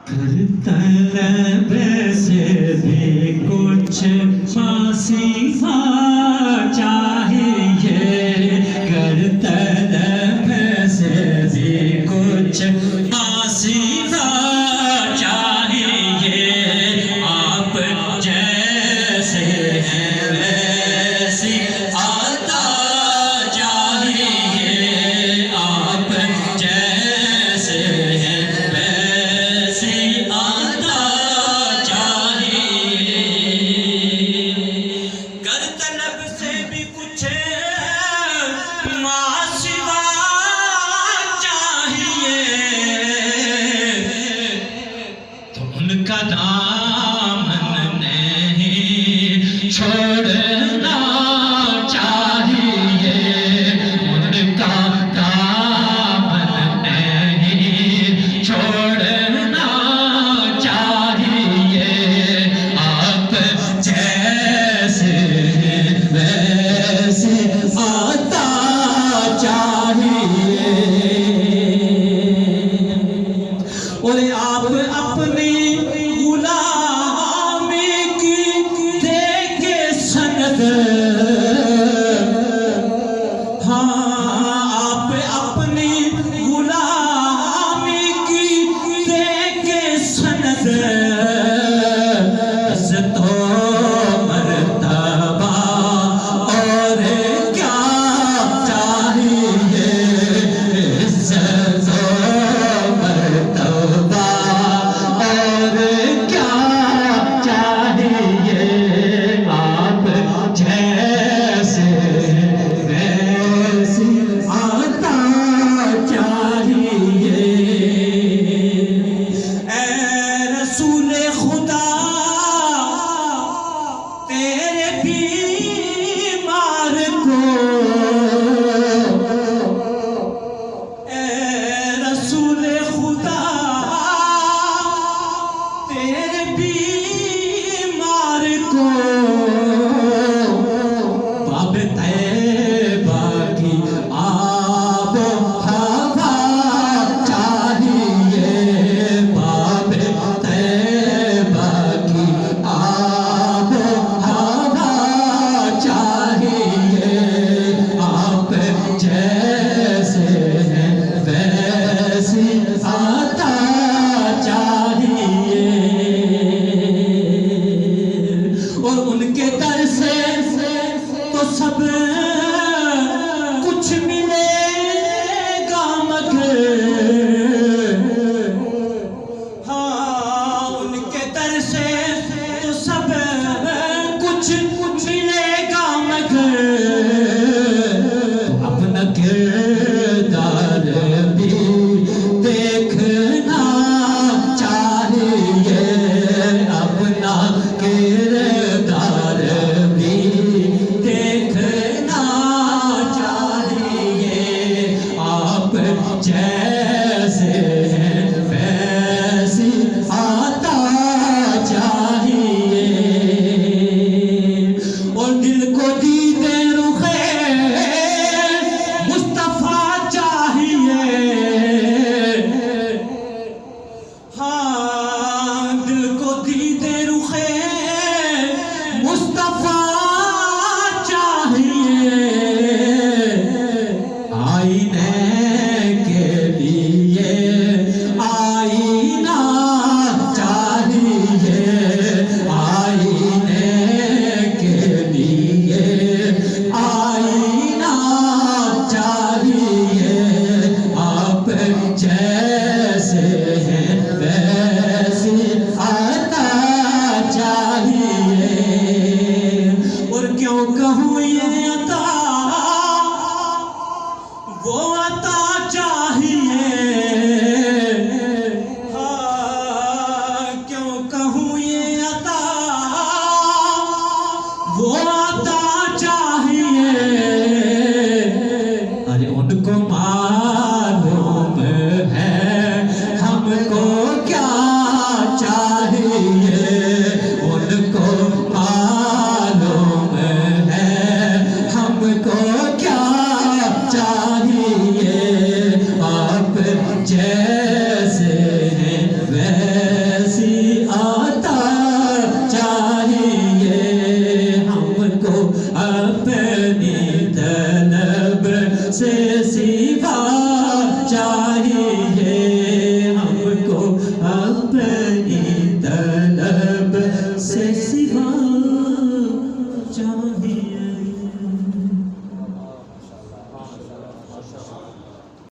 طلب سے بھی کچھ مصیفہ چاہیے، گر طلب سے بھی کچھ مصیفہ چاہیے، آپ جیسے ہیں ویسی عطا چاہیے، آپ جیسے ہیں ویسی عطا چاہیے، گر طلب سے بھی کچھ ماسوا چاہیے، تو ان کا دامن نہیں چھوڑنا چاہیے، ان کا دامن نہیں چھوڑنا چاہیے، آپ جیسے ہیں ویسے عطا چاہیے، اور آپ اپنی غلامی کی دے کے سند، ہاں آپ اپنی غلامی کی دے کے سند، عزت و مرتبہ اور کیا چاہیے، عزت و مرتبہ اور کیا چاہیے، آپ جیسے ویسی عطا چاہیے، اے رسول خدا تیرے بیمار کو، اے رسول خدا تیرے بیمار کو، باب طیبہ کی آب و ہوا چاہیے، باب طیبہ کی آب و ہوا چاہیے، آپ جیسے ہیں ویسی عطا چاہیے، اور ان کے در سے تو سب کچھ ملے گا مگر، ہاں ان کے در سے تو سب کچھ ملے گا مگر، اپنا کردار بھی دیکھنا چاہیے، اپنا کردار بھی دیکھنا چاہیے، آپ جیسے ہیں ویسی عطا چاہیے، اور دل کو دیدے رخے مصطفیٰ چاہیے، ہاں دل کو دیدے رخے مصطفیٰ چاہیے، آئینے کے لیے آئینہ چاہیے، آئینے کے لیے آئینہ چاہیے، آپ جیسے ہیں ویسی عطا